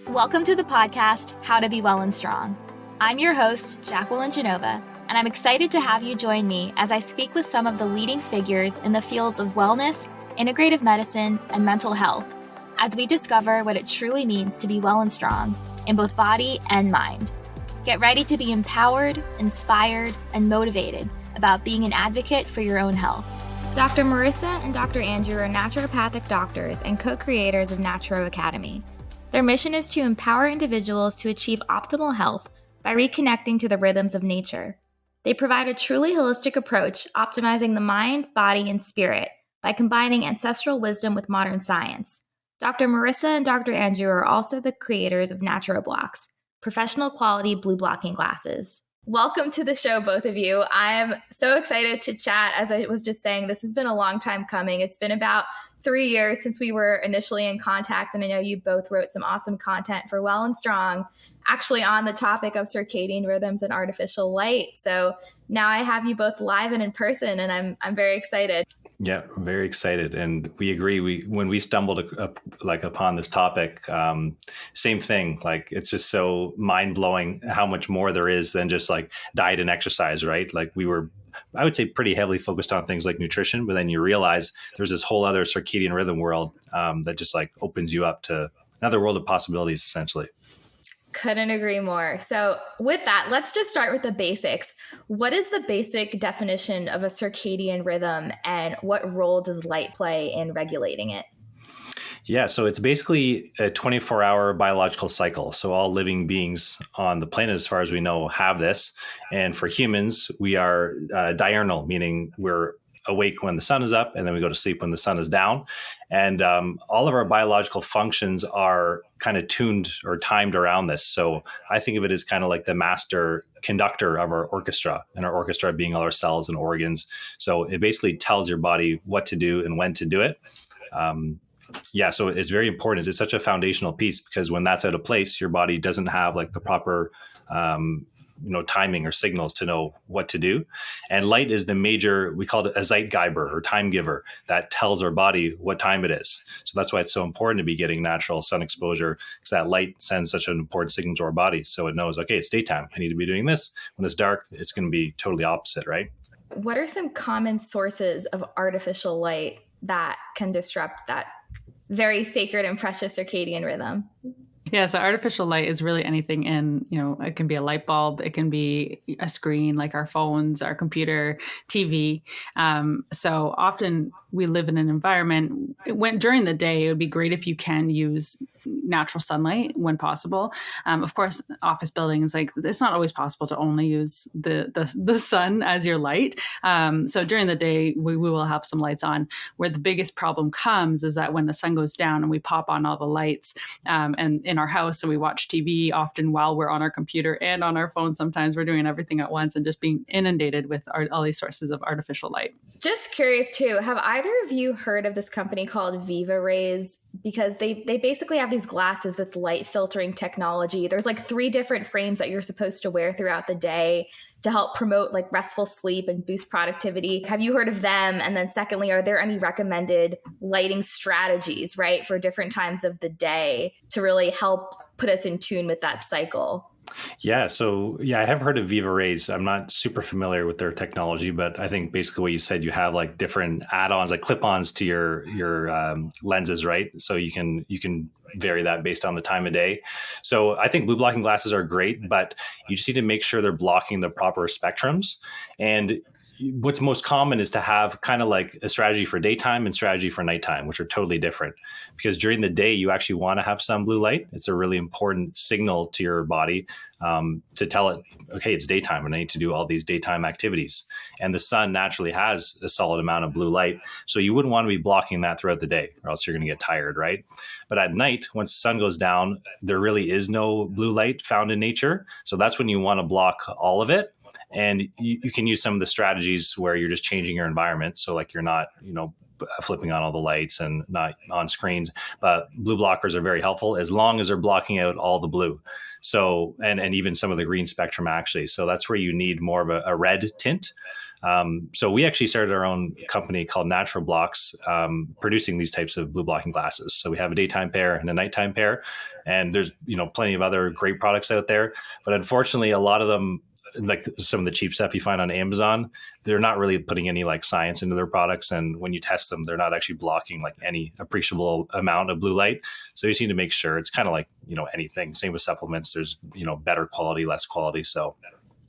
Welcome to the podcast, How to Be Well and Strong. I'm your host, Jacqueline Genova, and I'm excited to have you join me as I speak with some of the leading figures in the fields of wellness, integrative medicine, and mental health, as we discover what it truly means to be well and strong in both body and mind. Get ready to be empowered, inspired, and motivated about being an advocate for your own health. Dr. Marissa and Dr. Andrew are naturopathic doctors and co-creators of Naturo Academy. Their mission is to empower individuals to achieve optimal health by reconnecting to the rhythms of nature. They provide a truly holistic approach, optimizing the mind, body, and spirit by combining ancestral wisdom with modern science. Dr. Marissa and Dr. Andrew are also the creators of NaturoBlocks, professional quality blue blocking glasses. Welcome to the show, both of you. I am so excited to chat. As I was just saying, this has been a long time coming. It's been about 3 years since we were initially in contact, and I know you both wrote some awesome content for Well and Strong, actually on the topic of circadian rhythms and artificial light. So now I have you both live and in person, and I'm very excited. Yeah, very excited, and we agree. When we stumbled upon this topic, same thing. Like, it's just so mind blowing how much more there is than just like diet and exercise, right? Like, we were, I would say, pretty heavily focused on things like nutrition, but then you realize there's this whole other circadian rhythm world that just like opens you up to another world of possibilities, essentially. Couldn't agree more. So with that, let's just start with the basics. What is the basic definition of a circadian rhythm, and what role does light play in regulating it? Yeah, so it's basically a 24-hour biological cycle. So all living beings on the planet, as far as we know, have this. And for humans, we are diurnal, meaning we're awake when the sun is up, and then we go to sleep when the sun is down. And all of our biological functions are kind of tuned or timed around this. So I think of it as kind of like the master conductor of our orchestra, and our orchestra being all our cells and organs. So it basically tells your body what to do and when to do it. So it's very important. It's such a foundational piece, because when that's out of place, your body doesn't have like the proper timing or signals to know what to do. And light is the major, we call it a Zeitgeber or time giver, that tells our body what time it is. So that's why it's so important to be getting natural sun exposure, because that light sends such an important signal to our body. So it knows, okay, it's daytime, I need to be doing this. When it's dark, it's going to be totally opposite, right? What are some common sources of artificial light that can disrupt that very sacred and precious circadian rhythm? Yeah, so artificial light is really anything in, it can be a light bulb, it can be a screen like our phones, our computer, TV. So often we live in an environment during the day, it would be great if you can use natural sunlight when possible. Of course, office buildings, like, it's not always possible to only use the sun as your light. So during the day, we will have some lights on. Where the biggest problem comes is that when the sun goes down and we pop on all the lights, and in our house, and we watch TV often while we're on our computer and on our phone. Sometimes we're doing everything at once and just being inundated with all these sources of artificial light. Just curious too, have either of you heard of this company called Viva Rays? Because they basically have these glasses with light filtering technology. There's like 3 different frames that you're supposed to wear throughout the day to help promote like restful sleep and boost productivity. Have you heard of them? And then secondly, are there any recommended lighting strategies, right, for different times of the day to really help put us in tune with that cycle? Yeah. So I have heard of Viva Rays. I'm not super familiar with their technology, but I think basically what you said, you have like different add-ons, like clip-ons to your lenses, right? So you can vary that based on the time of day. So I think blue blocking glasses are great, but you just need to make sure they're blocking the proper spectrums. And what's most common is to have kind of like a strategy for daytime and strategy for nighttime, which are totally different. Because during the day, you actually want to have some blue light. It's a really important signal to your body to tell it, okay, it's daytime and I need to do all these daytime activities. And the sun naturally has a solid amount of blue light. So you wouldn't want to be blocking that throughout the day, or else you're going to get tired, right? But at night, once the sun goes down, there really is no blue light found in nature. So that's when you want to block all of it. And you can use some of the strategies where you're just changing your environment. So like, you're not, flipping on all the lights and not on screens. But blue blockers are very helpful as long as they're blocking out all the blue. So, and even some of the green spectrum actually. So that's where you need more of a red tint. So we actually started our own company called Natural Blocks, producing these types of blue blocking glasses. So we have a daytime pair and a nighttime pair, and there's, plenty of other great products out there. But unfortunately, a lot of them, like some of the cheap stuff you find on Amazon, they're not really putting any like science into their products. And when you test them, they're not actually blocking like any appreciable amount of blue light. So you just need to make sure. It's kind of like, anything. Same with supplements. There's, better quality, less quality. So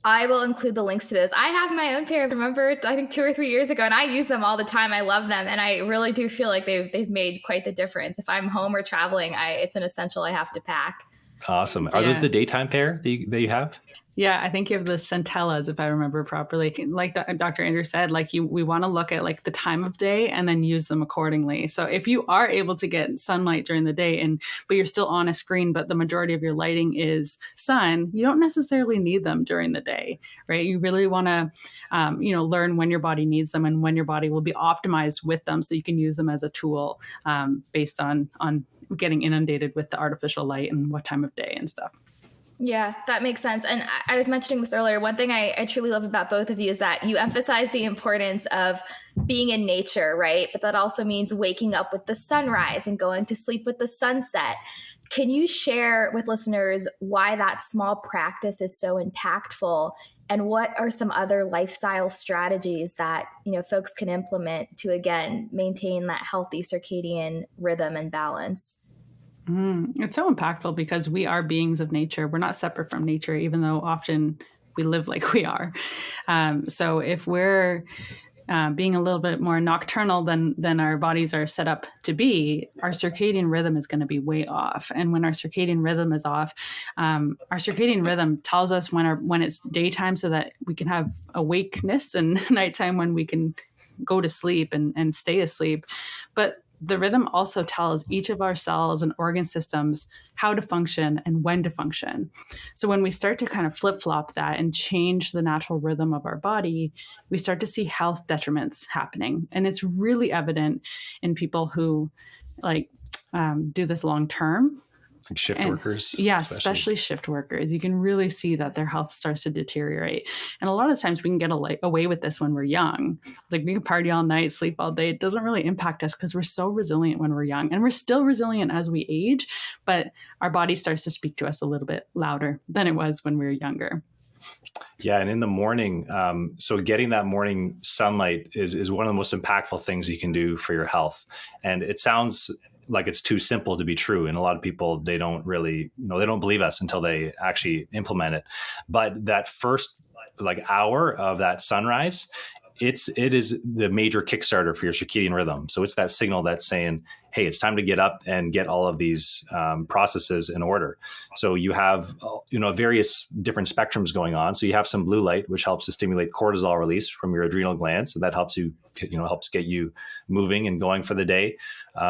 I will include the links to this. I have my own pair. I remember, I think 2 or 3 years ago, and I use them all the time. I love them. And I really do feel like they've made quite the difference. If I'm home or traveling, it's an essential I have to pack. Awesome. Are those the daytime pair that you have? Yeah, I think you have the centellas, if I remember properly. Like Dr. Andrew said, we want to look at like the time of day and then use them accordingly. So if you are able to get sunlight during the day but you're still on a screen, but the majority of your lighting is sun, you don't necessarily need them during the day, right? You really want to, learn when your body needs them and when your body will be optimized with them, so you can use them as a tool based on getting inundated with the artificial light and what time of day and stuff. Yeah, that makes sense. And I was mentioning this earlier. One thing I truly love about both of you is that you emphasize the importance of being in nature, right? But that also means waking up with the sunrise and going to sleep with the sunset. Can you share with listeners why that small practice is so impactful, and what are some other lifestyle strategies that, folks can implement to, again, maintain that healthy circadian rhythm and balance? It's so impactful because we are beings of nature. We're not separate from nature, even though often we live like we are. So if we're being a little bit more nocturnal than our bodies are set up to be, our circadian rhythm is going to be way off. And when our circadian rhythm is off, our circadian rhythm tells us when it's daytime so that we can have awakeness, and nighttime when we can go to sleep and stay asleep. But the rhythm also tells each of our cells and organ systems how to function and when to function. So when we start to kind of flip-flop that and change the natural rhythm of our body, we start to see health detriments happening. And it's really evident in people who do this long term. Like shift workers. Yeah, especially shift workers. You can really see that their health starts to deteriorate. And a lot of times we can get away with this when we're young. Like we can party all night, sleep all day. It doesn't really impact us because we're so resilient when we're young. And we're still resilient as we age, but our body starts to speak to us a little bit louder than it was when we were younger. Yeah. And in the morning, so getting that morning sunlight is one of the most impactful things you can do for your health. And it sounds like it's too simple to be true. And a lot of people, they don't really, they don't believe us until they actually implement it. But that first hour of that sunrise, it is the major Kickstarter for your circadian rhythm. So it's that signal that's saying, hey, it's time to get up and get all of these processes in order. So you have, various different spectrums going on. So you have some blue light, which helps to stimulate cortisol release from your adrenal glands. So that helps you, helps get you moving and going for the day.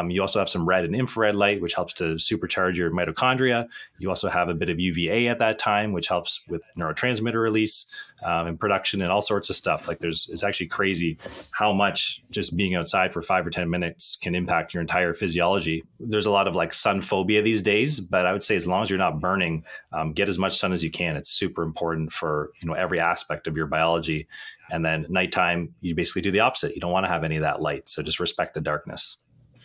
You also have some red and infrared light, which helps to supercharge your mitochondria. You also have a bit of UVA at that time, which helps with neurotransmitter release and production and all sorts of stuff. It's actually crazy how much just being outside for 5 or 10 minutes can impact your entire physiology. There's a lot of sun phobia these days, but I would say as long as you're not burning, get as much sun as you can. It's super important for every aspect of your biology. And then nighttime, you basically do the opposite. You don't want to have any of that light. So just respect the darkness.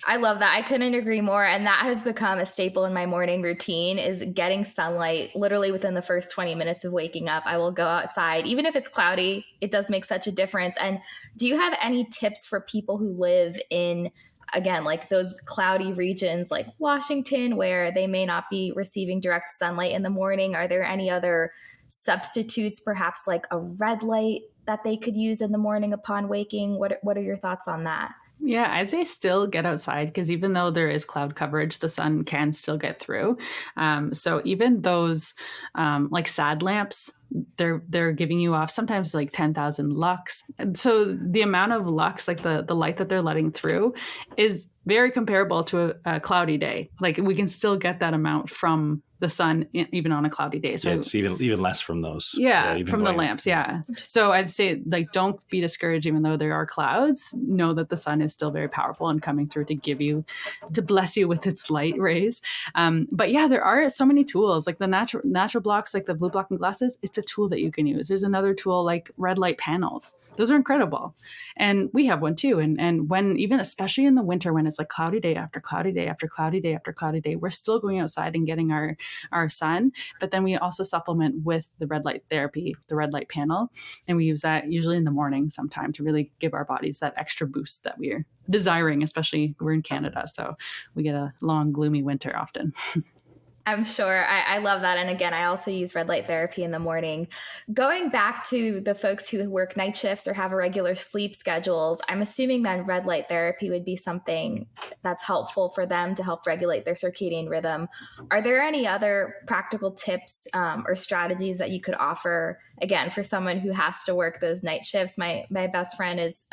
I love that. I couldn't agree more. And that has become a staple in my morning routine, is getting sunlight literally within the first 20 minutes of waking up. I will go outside, even if it's cloudy. It does make such a difference. And do you have any tips for people who live in, again, those cloudy regions like Washington, where they may not be receiving direct sunlight in the morning? Are there any other substitutes, perhaps like a red light that they could use in the morning upon waking? What are your thoughts on that? Yeah, I'd say still get outside, because even though there is cloud coverage, the sun can still get through. So even those SAD lamps, they're giving you off sometimes 10,000 lux. And so the amount of lux, the light that they're letting through, is very comparable to a cloudy day. We can still get that amount from the sun, even on a cloudy day. So it's even less from those. From the lamps. Yeah. So I'd say like, don't be discouraged, even though there are clouds. Know that the sun is still very powerful and coming through to bless you with its light rays. But yeah, there are so many tools like the natural blocks, like the blue blocking glasses. It's a tool that you can use. There's another tool like red light panels. Those are incredible. And we have one too. And when, even especially in the winter, when it's like cloudy day after cloudy day after cloudy day after cloudy day, we're still going outside and getting our sun. But then we also supplement with the red light therapy, the red light panel. And we use that usually in the morning sometime to really give our bodies that extra boost that we're desiring, especially we're in Canada. So we get a long, gloomy winter often. I'm sure. I love that. And again, I also use red light therapy in the morning. Going back to the folks who work night shifts or have irregular sleep schedules, I'm assuming that red light therapy would be something that's helpful for them to help regulate their circadian rhythm. Are there any other practical tips or strategies that you could offer, again, for someone who has to work those night shifts? My best friend is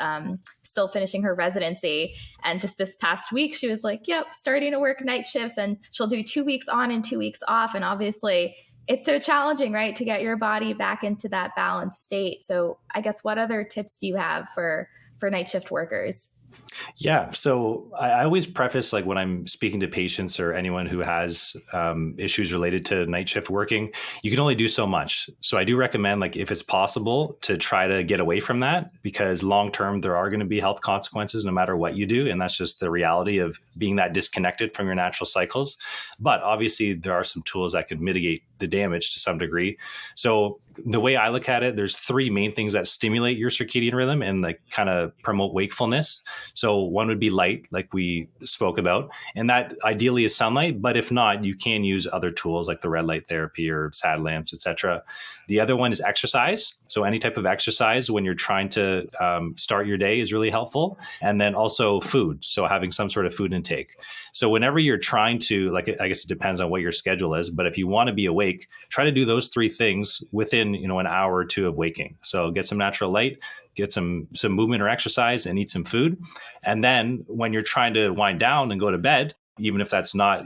still finishing her residency. And just this past week, she was like, yep, starting to work night shifts, and she'll do 2 weeks on and 2 weeks off. And obviously it's so challenging, right, to get your body back into that balanced state. So I guess what other tips do you have for night shift workers? Yeah. So I always preface, like when I'm speaking to patients or anyone who has issues related to night shift working, you can only do so much. So I do recommend, like, if it's possible, to try to get away from that, because long term, there are going to be health consequences no matter what you do. And that's just the reality of being that disconnected from your natural cycles. But obviously, there are some tools that could mitigate the damage to some degree. So the way I look at it, there's three main things that stimulate your circadian rhythm and like kind of promote wakefulness. So one would be light, like we spoke about, and that ideally is sunlight. But if not, you can use other tools like the red light therapy or sad lamps, etc. The other one is exercise. So any type of exercise when you're trying to start your day is really helpful. And then also food. So having some sort of food intake. So whenever you're trying to, like, I guess it depends on what your schedule is, but if you want to be awake, try to do those three things within, an hour or two of waking. So get some natural light, get some movement or exercise, and eat some food. And then when you're trying to wind down and go to bed, even if that's not,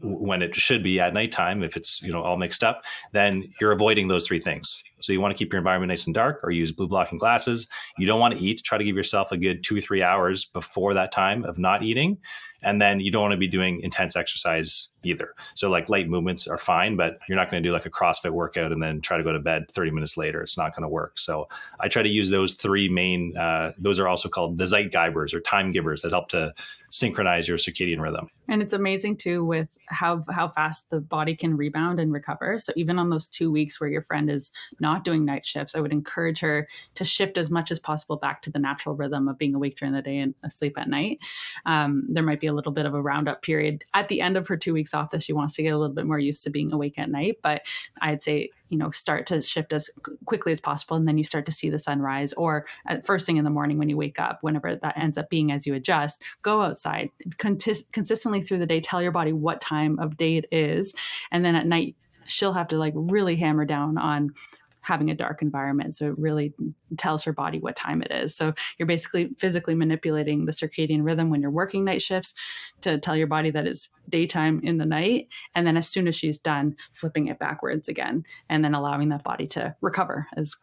when it should be at nighttime, if it's, all mixed up, then you're avoiding those three things. So you want to keep your environment nice and dark, or use blue blocking glasses. You don't want to eat. Try to give yourself a good 2 or 3 hours before that time of not eating. And then you don't want to be doing intense exercise either. So like light movements are fine, but you're not going to do like a CrossFit workout and then try to go to bed 30 minutes later. It's not going to work. So I try to use those three main, those are also called the Zeitgebers or time givers that help to synchronize your circadian rhythm. And it's amazing too with how fast the body can rebound and recover. So even on those 2 weeks where your friend is not doing night shifts, I would encourage her to shift as much as possible back to the natural rhythm of being awake during the day and asleep at night. There might be a little bit of a roundup period at the end of her 2 weeks off that she wants to get a little bit more used to being awake at night. But I'd say, start to shift as quickly as possible. And then you start to see the sunrise, or at first thing in the morning when you wake up, whenever that ends up being as you adjust, go outside consistently through the day, tell your body what time of day it is. And then at night, she'll have to like really hammer down on having a dark environment. So it really tells her body what time it is. So you're basically physically manipulating the circadian rhythm when you're working night shifts to tell your body that it's daytime in the night. And then as soon as she's done, flipping it backwards again, and then allowing that body to recover as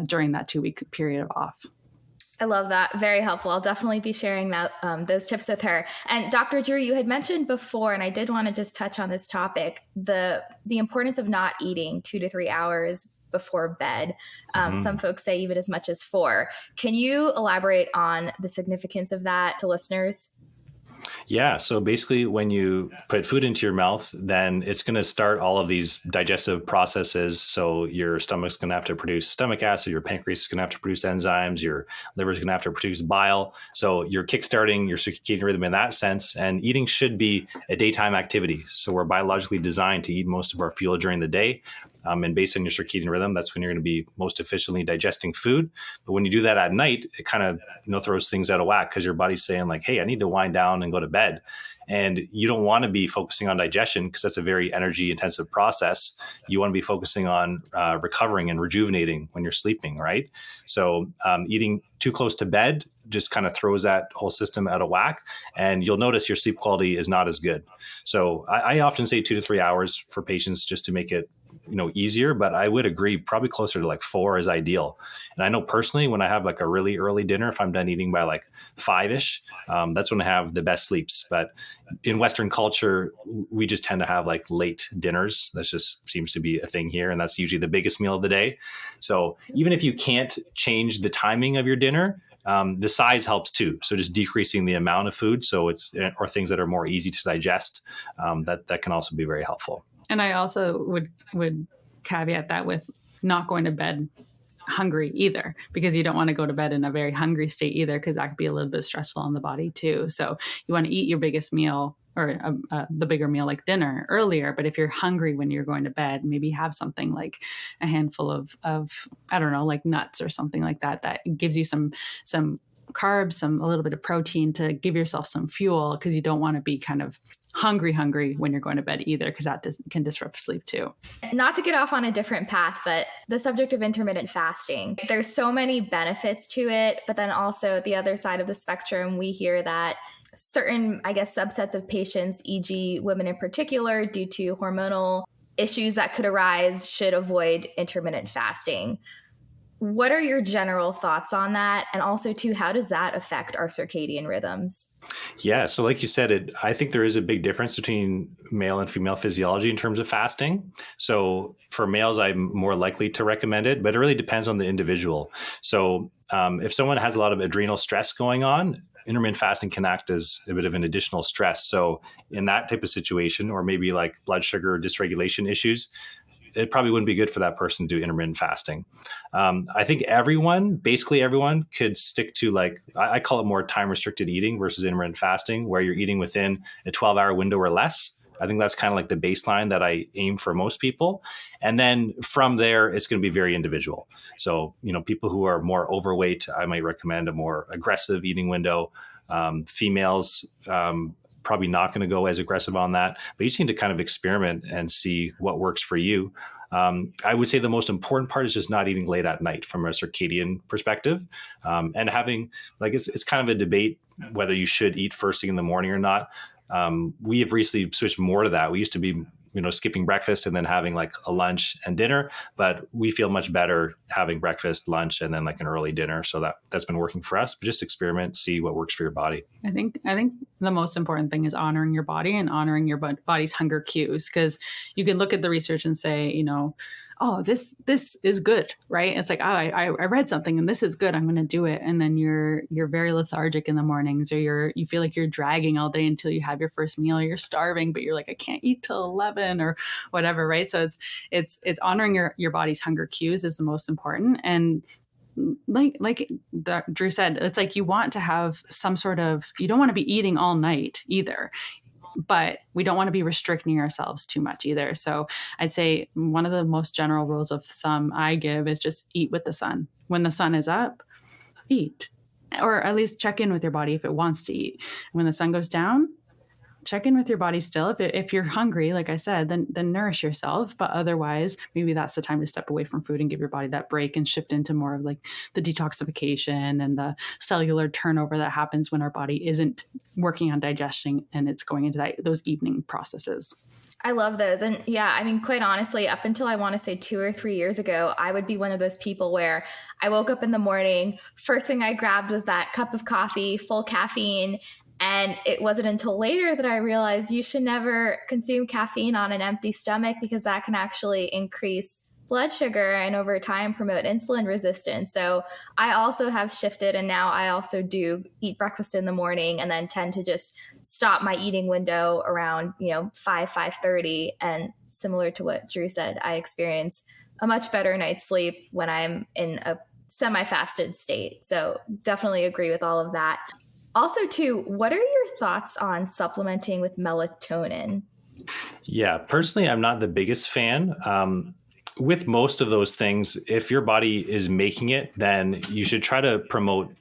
during that 2 week period of off. I love that. Very helpful. I'll definitely be sharing that those tips with her. And Dr. Drew, you had mentioned before, and I did want to just touch on this topic, the importance of not eating 2 to 3 hours before bed. Some folks say even as much as 4. Can you elaborate on the significance of that to listeners? Yeah. So basically, when you put food into your mouth, then it's going to start all of these digestive processes. So your stomach's going to have to produce stomach acid, your pancreas is going to have to produce enzymes, your liver is going to have to produce bile. So you're kickstarting your circadian rhythm in that sense. And eating should be a daytime activity. So we're biologically designed to eat most of our fuel during the day. And based on your circadian rhythm, that's when you're going to be most efficiently digesting food. But when you do that at night, it kind of throws things out of whack because your body's saying like, hey, I need to wind down and go to bed. And you don't want to be focusing on digestion because that's a very energy intensive process. You want to be focusing on recovering and rejuvenating when you're sleeping, right? So eating too close to bed just kind of throws that whole system out of whack, and you'll notice your sleep quality is not as good. So I often say 2 to 3 hours for patients just to make it easier, but I would agree probably closer to like 4 is ideal. And I know personally when I have like a really early dinner, if I'm done eating by like 5-ish, that's when I have the best sleeps. But in Western culture, we just tend to have like late dinners. That just seems to be a thing here. And that's usually the biggest meal of the day. So even if you can't change the timing of your dinner, the size helps too. So just decreasing the amount of food. So or things that are more easy to digest, that can also be very helpful. And I also would caveat that with not going to bed hungry either, because you don't want to go to bed in a very hungry state either, because that could be a little bit stressful on the body too. So you want to eat your biggest meal or the bigger meal like dinner earlier. But if you're hungry when you're going to bed, maybe have something like a handful of I don't know, like nuts or something like that, that gives you some carbs, a little bit of protein to give yourself some fuel, because you don't want to be kind of hungry when you're going to bed either, because that can disrupt sleep too. Not to get off on a different path, but the subject of intermittent fasting, there's so many benefits to it, but then also the other side of the spectrum, we hear that certain, subsets of patients, e.g. women in particular, due to hormonal issues that could arise, should avoid intermittent fasting. What are your general thoughts on that? And also, too, how does that affect our circadian rhythms? Yeah. So like you said, I think there is a big difference between male and female physiology in terms of fasting. So for males, I'm more likely to recommend it, but it really depends on the individual. So if someone has a lot of adrenal stress going on, intermittent fasting can act as a bit of an additional stress. So in that type of situation, or maybe like blood sugar dysregulation issues, it probably wouldn't be good for that person to do intermittent fasting. I think basically everyone could stick to like, I call it more time restricted eating versus intermittent fasting, where you're eating within a 12-hour window or less. I think that's kind of like the baseline that I aim for most people. And then from there, it's going to be very individual. So, people who are more overweight, I might recommend a more aggressive eating window. Females, probably not going to go as aggressive on that, but you just need to kind of experiment and see what works for you. I would say the most important part is just not eating late at night from a circadian perspective, and having it's kind of a debate whether you should eat first thing in the morning or not. We have recently switched more to that. We used to be skipping breakfast and then having like a lunch and dinner, but we feel much better having breakfast, lunch, and then like an early dinner. So that's been working for us, but just experiment, see what works for your body. I think the most important thing is honoring your body and honoring your body's hunger cues, because you can look at the research and say, oh, this is good, right? It's like, oh, I read something and this is good, I'm going to do it. And then you're very lethargic in the mornings, or you feel like you're dragging all day until you have your first meal, you're starving, but you're like, I can't eat till 11 or whatever, right? So it's honoring your body's hunger cues is the most important. And like Drew said, it's like you want to have some sort of, you don't want to be eating all night either, but we don't want to be restricting ourselves too much either. So I'd say one of the most general rules of thumb I give is just eat with the sun. When the sun is up, eat, or at least check in with your body if it wants to eat. When the sun goes down, check in with your body still. If you're hungry, like I said, then nourish yourself. But otherwise, maybe that's the time to step away from food and give your body that break and shift into more of like the detoxification and the cellular turnover that happens when our body isn't working on digestion and it's going into those evening processes. I love those. And yeah, quite honestly, up until I want to say 2 or 3 years ago, I would be one of those people where I woke up in the morning, first thing I grabbed was that cup of coffee, full caffeine. And it wasn't until later that I realized you should never consume caffeine on an empty stomach, because that can actually increase blood sugar and over time promote insulin resistance. So I also have shifted, and now I also do eat breakfast in the morning and then tend to just stop my eating window around 5:30. And similar to what Drew said, I experience a much better night's sleep when I'm in a semi-fasted state. So definitely agree with all of that. Also, too, what are your thoughts on supplementing with melatonin? Yeah, personally, I'm not the biggest fan. with most of those things, if your body is making it, then you should try to promote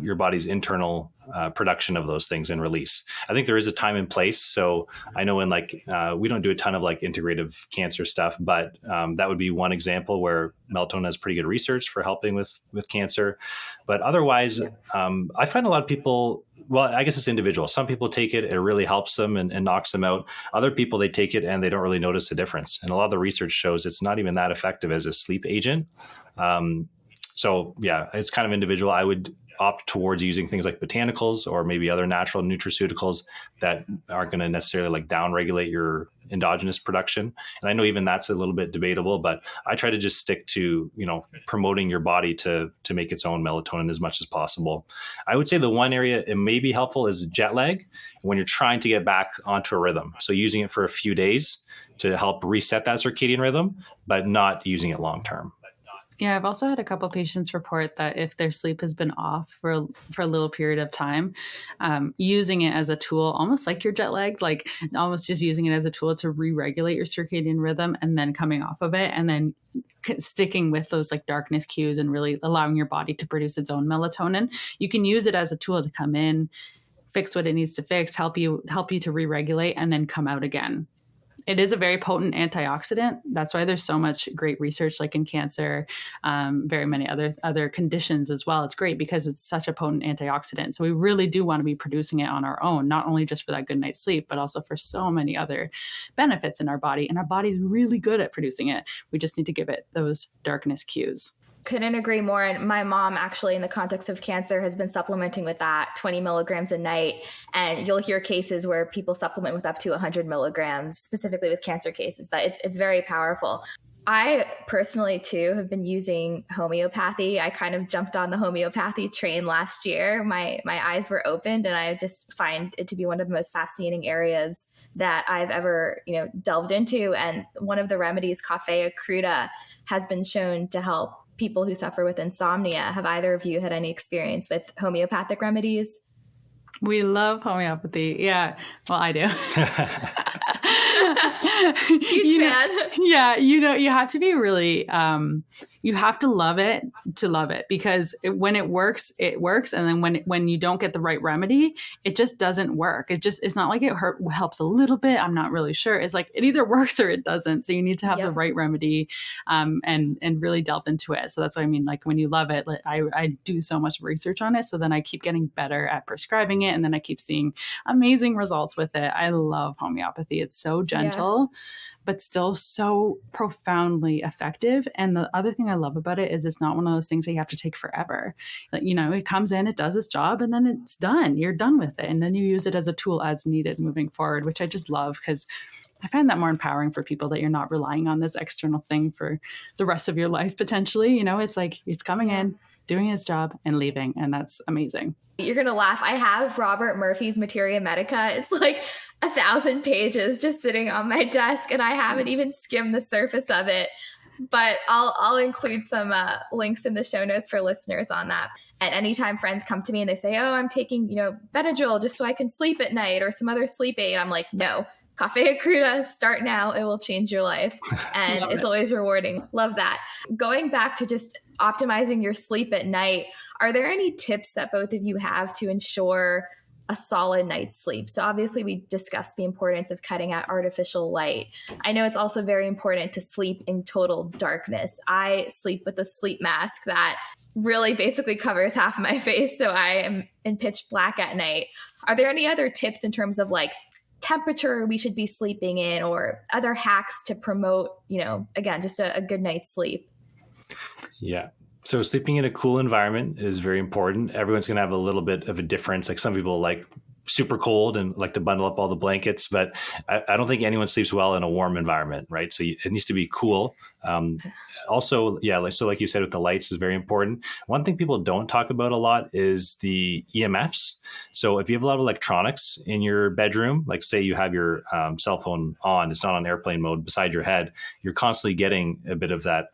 your body's internal production of those things and release. I think there is a time and place. So I know we don't do a ton of like integrative cancer stuff, but that would be one example where melatonin has pretty good research for helping with cancer. But otherwise, I find a lot of people, well, I guess it's individual. Some people take it, it really helps them and knocks them out. Other people, they take it and they don't really notice a difference. And a lot of the research shows it's not even that effective as a sleep agent. So yeah, it's kind of individual. I would opt towards using things like botanicals or maybe other natural nutraceuticals that aren't going to necessarily like downregulate your endogenous production. And I know even that's a little bit debatable, but I try to just stick to, promoting your body to make its own melatonin as much as possible. I would say the one area it may be helpful is jet lag when you're trying to get back onto a rhythm. So using it for a few days to help reset that circadian rhythm, but not using it long term. Yeah, I've also had a couple of patients report that if their sleep has been off for a little period of time, using it as a tool, almost like you're jet lagged, like almost just using it as a tool to re-regulate your circadian rhythm and then coming off of it and then sticking with those like darkness cues and really allowing your body to produce its own melatonin. You can use it as a tool to come in, fix what it needs to fix, help you to re-regulate and then come out again. It is a very potent antioxidant. That's why there's so much great research, like in cancer, very many other conditions as well. It's great because it's such a potent antioxidant. So we really do want to be producing it on our own, not only just for that good night's sleep, but also for so many other benefits in our body. And our body's really good at producing it. We just need to give it those darkness cues. Couldn't agree more. And my mom actually, in the context of cancer, has been supplementing with that 20 milligrams a night. And you'll hear cases where people supplement with up to 100 milligrams, specifically with cancer cases, but it's very powerful. I personally, too, have been using homeopathy. I kind of jumped on the homeopathy train last year. My eyes were opened, and I just find it to be one of the most fascinating areas that I've ever, delved into. And one of the remedies, Coffea cruda, has been shown to help people who suffer with insomnia. Have either of you had any experience with homeopathic remedies? We love homeopathy. Yeah. Well, I do. Huge fan. Yeah. You have to be really, you have to love it because when it works, it works. And then when you don't get the right remedy, it just doesn't work. It's not like it helps a little bit. I'm not really sure. It's like it either works or it doesn't. So you need to have the right remedy, and really delve into it. So that's what I mean. Like when you love it, like I do so much research on it. So then I keep getting better at prescribing it. And then I keep seeing amazing results with it. I love homeopathy. It's so gentle, but still so profoundly effective. And the other thing I love about it is it's not one of those things that you have to take forever. Like, it comes in, it does its job, and then it's done. You're done with it. And then you use it as a tool as needed moving forward, which I just love because I find that more empowering for people that you're not relying on this external thing for the rest of your life, potentially. It's like it's coming in, doing its job and leaving. And that's amazing. You're going to laugh. I have Robert Murphy's Materia Medica. It's like 1,000 pages just sitting on my desk, and I haven't even skimmed the surface of it. But I'll include some links in the show notes for listeners on that. And anytime friends come to me and they say, oh, I'm taking, Benadryl just so I can sleep at night or some other sleep aid, I'm like, no, Coffea cruda, start now. It will change your life. And it's always rewarding. Love that. Going back to just optimizing your sleep at night, are there any tips that both of you have to ensure a solid night's sleep? So obviously we discussed the importance of cutting out artificial light. I know it's also very important to sleep in total darkness. I sleep with a sleep mask that really basically covers half of my face. So I am in pitch black at night. Are there any other tips in terms of like temperature we should be sleeping in or other hacks to promote, again, just a good night's sleep? Yeah. So sleeping in a cool environment is very important. Everyone's going to have a little bit of a difference. Like some people like super cold and like to bundle up all the blankets, but I don't think anyone sleeps well in a warm environment, right? So it needs to be cool. Also, so like you said, with the lights is very important. One thing people don't talk about a lot is the EMFs. So if you have a lot of electronics in your bedroom, like say you have your cell phone on, it's not on airplane mode beside your head, you're constantly getting a bit of that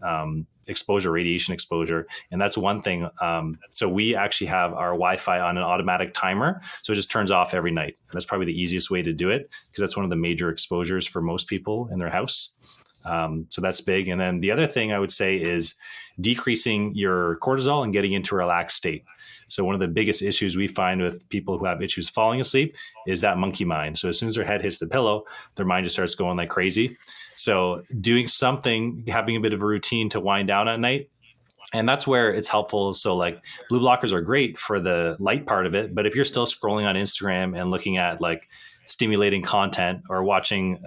radiation exposure. And that's one thing. So we actually have our Wi-Fi on an automatic timer. So it just turns off every night. And that's probably the easiest way to do it because that's one of the major exposures for most people in their house. So that's big. And then the other thing I would say is decreasing your cortisol and getting into a relaxed state. So one of the biggest issues we find with people who have issues falling asleep is that monkey mind. So as soon as their head hits the pillow, their mind just starts going like crazy. So doing something, having a bit of a routine to wind down at night. And that's where it's helpful. So like blue blockers are great for the light part of it. But if you're still scrolling on Instagram and looking at like stimulating content or watching,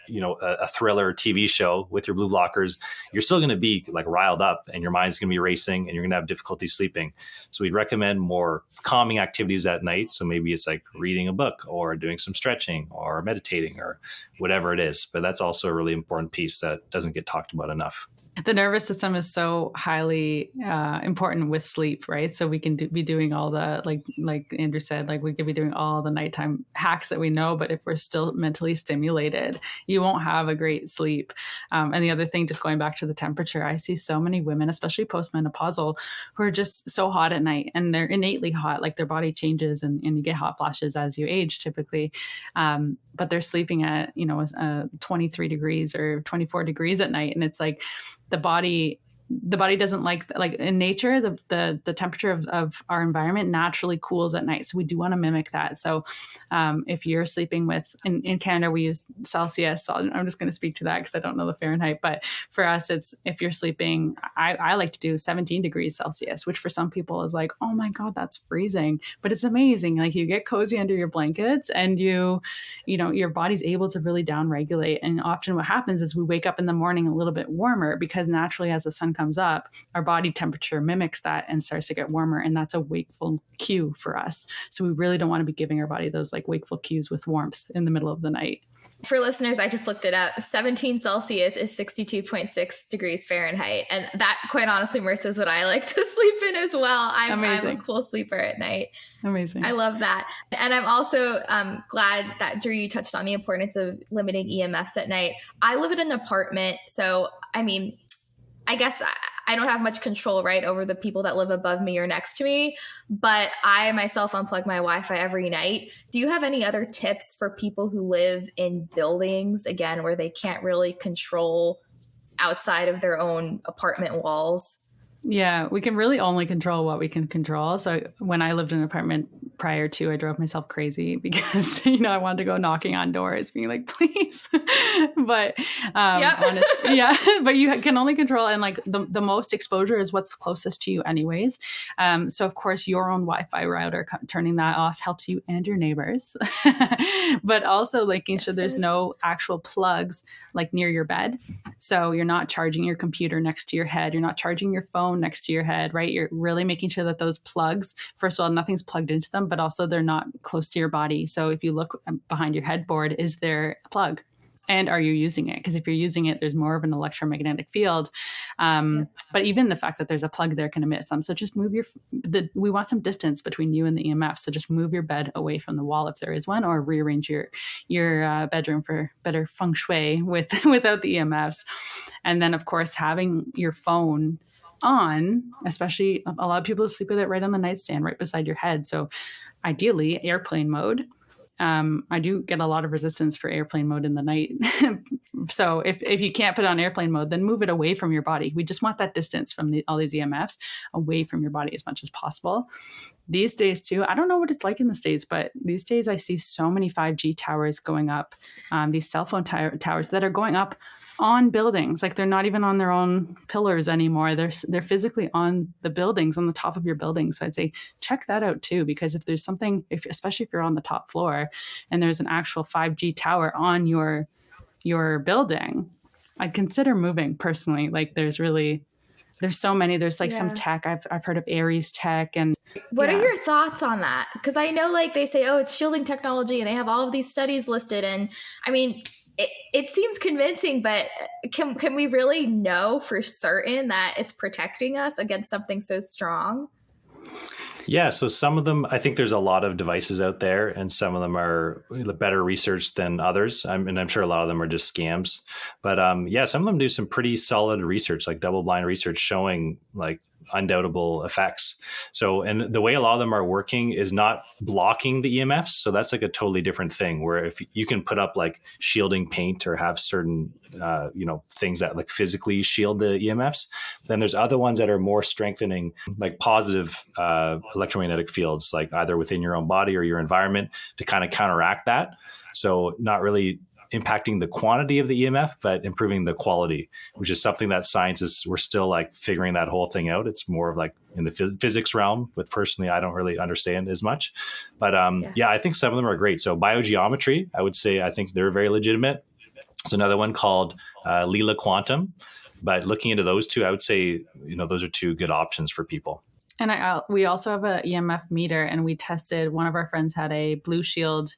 a thriller TV show with your blue blockers, you're still going to be like riled up and your mind's going to be racing and you're going to have difficulty sleeping. So we'd recommend more calming activities at night. So maybe it's like reading a book or doing some stretching or meditating or whatever it is. But that's also a really important piece that doesn't get talked about enough. The nervous system is so highly important with sleep, right? So we can be doing all the, like Andrew said, like we could be doing all the nighttime hacks that we know, but if we're still mentally stimulated, you won't have a great sleep. And the other thing, just going back to the temperature, I see so many women, especially postmenopausal, who are just so hot at night and they're innately hot, like their body changes and you get hot flashes as you age typically. But they're sleeping at, 23 degrees or 24 degrees at night. And it's like the body doesn't like in nature, the temperature of our environment naturally cools at night. So we do want to mimic that. So if you're sleeping with, in Canada, we use Celsius. So I'm just going to speak to that because I don't know the Fahrenheit. But for us, it's if you're sleeping, I like to do 17 degrees Celsius, which for some people is like, oh my God, that's freezing. But it's amazing. Like you get cozy under your blankets and your body's able to really down regulate. And often what happens is we wake up in the morning a little bit warmer because naturally as the sun comes up, our body temperature mimics that and starts to get warmer. And that's a wakeful cue for us. So we really don't want to be giving our body those like wakeful cues with warmth in the middle of the night. For listeners, I just looked it up. 17 Celsius is 62.6 degrees Fahrenheit. And that, quite honestly, Marissa, is what I like to sleep in as well. I'm a cool sleeper at night. Amazing. I love that. And I'm also glad that, Drew, you touched on the importance of limiting EMFs at night. I live in an apartment. So, I guess I don't have much control, right, over the people that live above me or next to me, but I myself unplug my Wi-Fi every night. Do you have any other tips for people who live in buildings, again, where they can't really control outside of their own apartment walls? Yeah, we can really only control what we can control. So when I lived in an apartment prior to, I drove myself crazy because, I wanted to go knocking on doors being like, please. But but you can only control, and like the most exposure is what's closest to you anyways. So of course your own Wi-Fi router, turning that off helps you and your neighbors, but also making sure there's no actual plugs like near your bed. So you're not charging your computer next to your head. You're not charging your phone next to your head, right? You're really making sure that those plugs, first of all, nothing's plugged into them, but also they're not close to your body. So if you look behind your headboard, is there a plug? And are you using it? Because if you're using it, there's more of an electromagnetic field. But even the fact that there's a plug there can emit some. So just move we want some distance between you and the EMF. So just move your bed away from the wall if there is one, or rearrange your bedroom for better feng shui without the EMFs. And then of course, having your phone on, especially a lot of people sleep with it right on the nightstand, right beside your head. So ideally airplane mode. I do get a lot of resistance for airplane mode in the night. So if you can't put on airplane mode, then move it away from your body. We just want that distance from all these EMFs away from your body as much as possible. These days too, I don't know what it's like in the States, but these days I see so many 5G towers going up, these cell phone towers that are going up on buildings. Like they're not even on their own pillars anymore. They're physically on the buildings, on the top of your building. So I'd say check that out too, because if there's something, especially if you're on the top floor and there's an actual 5G tower on your building, I'd consider moving personally. Like there's so many, there's like some tech. I've heard of Aries tech. And what are your thoughts on that? Because I know like they say, oh, it's shielding technology and they have all of these studies listed. And it seems convincing, but can we really know for certain that it's protecting us against something so strong? Yeah, so some of them, I think there's a lot of devices out there, and some of them are better researched than others. I'm sure a lot of them are just scams. But some of them do some pretty solid research, like double-blind research showing like undoubtable effects. So, and the way a lot of them are working is not blocking the EMFs. So that's like a totally different thing, where if you can put up like shielding paint or have certain, things that like physically shield the EMFs, then there's other ones that are more strengthening, like positive electromagnetic fields, like either within your own body or your environment, to kind of counteract that. So not really impacting the quantity of the EMF, but improving the quality, which is something that we're still like figuring that whole thing out. It's more of like in the physics realm, but personally, I don't really understand as much. But I think some of them are great. So biogeometry, I would say, I think they're very legitimate. There's another one called Lila Quantum. But looking into those two, I would say, those are two good options for people. And we also have an EMF meter, and we tested, one of our friends had a Blue Shield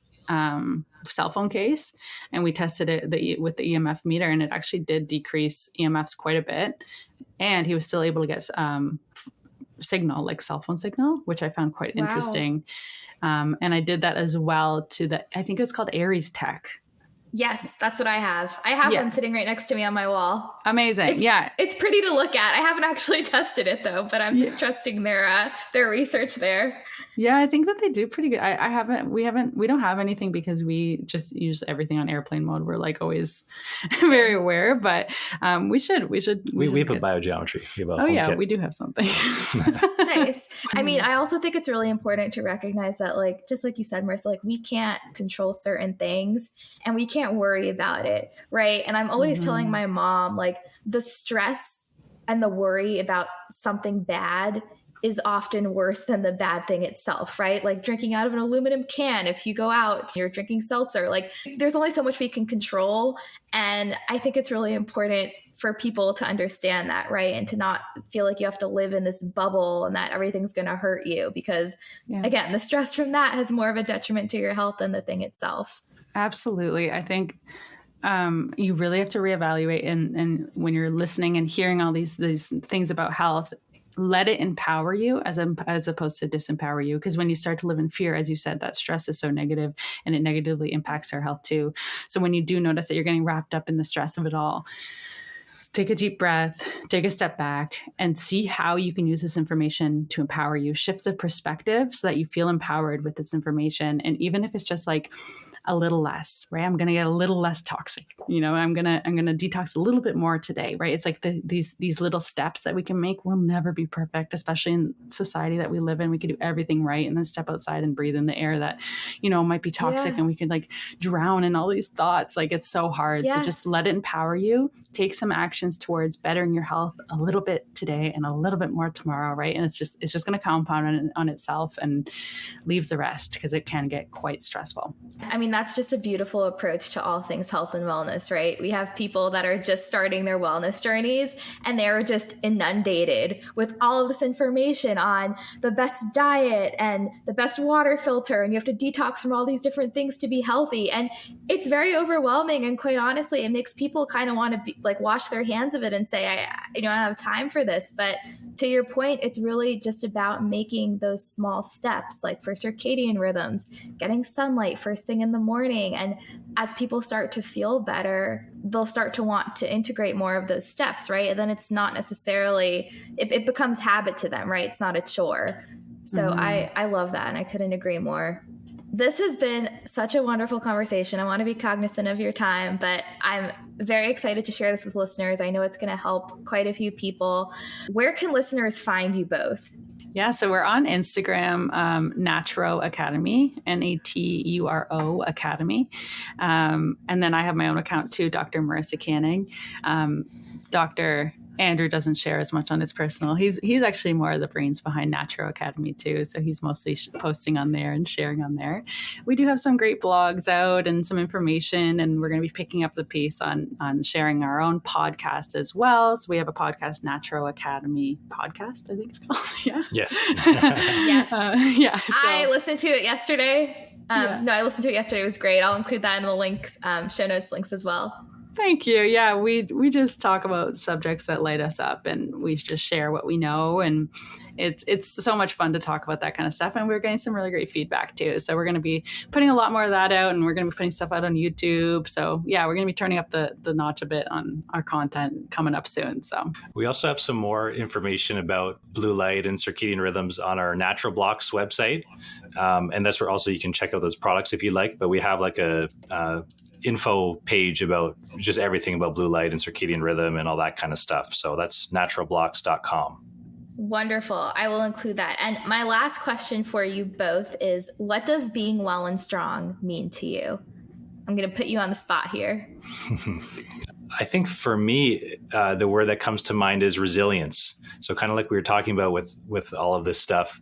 cell phone case, and we tested it with the EMF meter, and it actually did decrease EMFs quite a bit. And he was still able to get signal, like cell phone signal, which I found quite interesting. And I did that as well to I think it's called Aries Tech. Yes, that's what I have. I have one sitting right next to me on my wall. Amazing. It's pretty to look at. I haven't actually tested it though, but I'm just trusting their research there. Yeah, I think that they do pretty good. We don't have anything because we just use everything on airplane mode. We're like always very aware, but we should. We have a biogeometry. We do have something. Nice. I mean, I also think it's really important to recognize that, like, just like you said, Marissa, like we can't control certain things and we can't worry about it. Right. And I'm always telling my mom, like, the stress and the worry about something bad is often worse than the bad thing itself, right? Like drinking out of an aluminum can. If you go out, you're drinking seltzer, like there's only so much we can control. And I think it's really important for people to understand that, right? And to not feel like you have to live in this bubble and that everything's going to hurt you, because again, the stress from that has more of a detriment to your health than the thing itself. Absolutely. I think you really have to reevaluate, and when you're listening and hearing all these things about health, let it empower you as opposed to disempower you. Because when you start to live in fear, as you said, that stress is so negative and it negatively impacts our health too. So when you do notice that you're getting wrapped up in the stress of it all, take a deep breath, take a step back, and see how you can use this information to empower you. Shift the perspective so that you feel empowered with this information. And even if it's just like a little less, right? I'm going to get a little less toxic. I'm going to detox a little bit more today, right? It's like these little steps that we can make. We'll never be perfect, especially in society that we live in. We could do everything right and then step outside and breathe in the air that, might be toxic, and we could like drown in all these thoughts. Like it's so hard. So just let it empower you. Take some actions towards bettering your health a little bit today and a little bit more tomorrow, right? And it's just going to compound on itself, and leave the rest, because it can get quite stressful. I mean, that's just a beautiful approach to all things health and wellness, right? We have people that are just starting their wellness journeys, and they're just inundated with all of this information on the best diet and the best water filter, and you have to detox from all these different things to be healthy. And it's very overwhelming. And quite honestly, it makes people kind of want to wash their hands of it and say, I don't have time for this. But to your point, it's really just about making those small steps, like for circadian rhythms, getting sunlight first thing in the morning. And as people start to feel better, they'll start to want to integrate more of those steps, right? And then it's not necessarily, it becomes habit to them, right? It's not a chore. So I love that. And I couldn't agree more. This has been such a wonderful conversation. I want to be cognizant of your time, but I'm very excited to share this with listeners. I know it's going to help quite a few people. Where can listeners find you both? Yeah, so we're on Instagram, Naturo Academy, Naturo Academy. And then I have my own account too, Dr. Marissa Canning. Dr. Andrew doesn't share as much on his personal. He's actually more of the brains behind Naturo Academy too. So he's mostly posting on there and sharing on there. We do have some great blogs out and some information, and we're going to be picking up the pace on sharing our own podcast as well. So we have a podcast, Naturo Academy podcast, I think it's called. Yeah. Yes. Yes. So. I listened to it yesterday. No, I listened to it yesterday. It was great. I'll include that in the links, show notes links as well. Thank you. Yeah, we just talk about subjects that light us up, and we just share what we know, and it's so much fun to talk about that kind of stuff. And we're getting some really great feedback too. So we're going to be putting a lot more of that out, and we're going to be putting stuff out on YouTube. So yeah, we're going to be turning up the notch a bit on our content coming up soon. So we also have some more information about blue light and circadian rhythms on our Natural Blocks website, and that's where also you can check out those products if you like. But we have like a info page about just everything about blue light and circadian rhythm and all that kind of stuff. So that's naturalblocks.com. Wonderful. I will include that. And my last question for you both is, what does being well and strong mean to you? I'm going to put you on the spot here. I think for me, the word that comes to mind is resilience. So kind of like we were talking about with all of this stuff.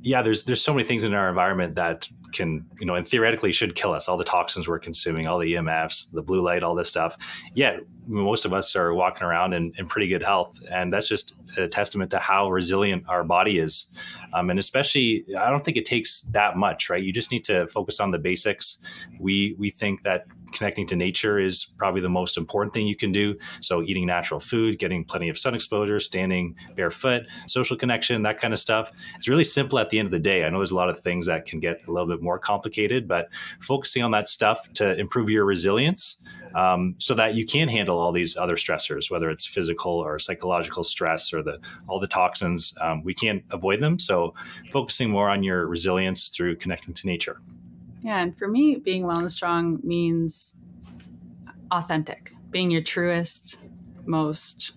There's so many things in our environment that can, and theoretically should kill us. All the toxins we're consuming, all the EMFs, the blue light, all this stuff. Yet most of us are walking around in pretty good health. And that's just a testament to how resilient our body is. And especially, I don't think it takes that much, right? You just need to focus on the basics. We think that connecting to nature is probably the most important thing you can do. So eating natural food, getting plenty of sun exposure, standing barefoot, social connection, that kind of stuff. It's really simple at the end of the day. I know there's a lot of things that can get a little bit more complicated, but focusing on that stuff to improve your resilience so that you can handle all these other stressors, whether it's physical or psychological stress or all the toxins, we can't avoid them. So focusing more on your resilience through connecting to nature. Yeah, and for me, being well and strong means authentic, being your truest, most,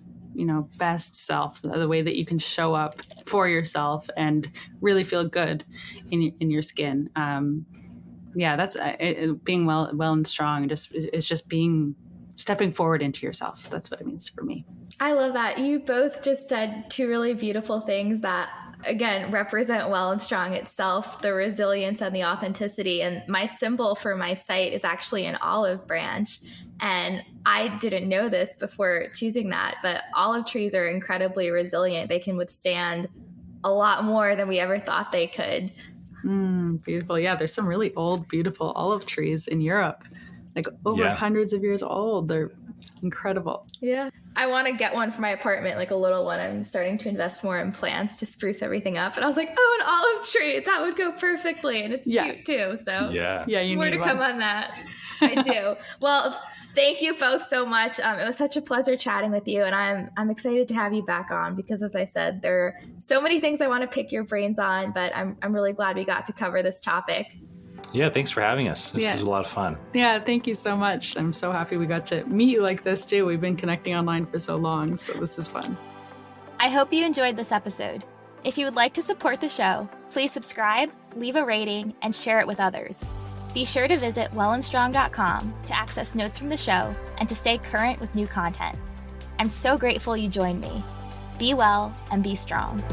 best self, the way that you can show up for yourself and really feel good in your skin. That's being well and strong. It's just stepping forward into yourself. That's what it means for me. I love that. You both just said two really beautiful things that, again, represent well and strong itself, the resilience and the authenticity. And my symbol for my site is actually an olive branch. And I didn't know this before choosing that, but olive trees are incredibly resilient. They can withstand a lot more than we ever thought they could. Beautiful. Yeah, there's some really old, beautiful olive trees in Europe, like over hundreds of years old. They're incredible. Yeah. I want to get one for my apartment, like a little one. I'm starting to invest more in plants to spruce everything up. And I was like, an olive tree, that would go perfectly. And it's cute too. So you more to come on that. I do. Well, thank you both so much. It was such a pleasure chatting with you. And I'm excited to have you back on because, as I said, there are so many things I want to pick your brains on, but I'm really glad we got to cover this topic. Yeah, thanks for having us. This was a lot of fun. Yeah, thank you so much. I'm so happy we got to meet you like this too. We've been connecting online for so long, so this is fun. I hope you enjoyed this episode. If you would like to support the show, please subscribe, leave a rating, and share it with others. Be sure to visit WellnStrong.com to access notes from the show and to stay current with new content. I'm so grateful you joined me. Be well and be strong.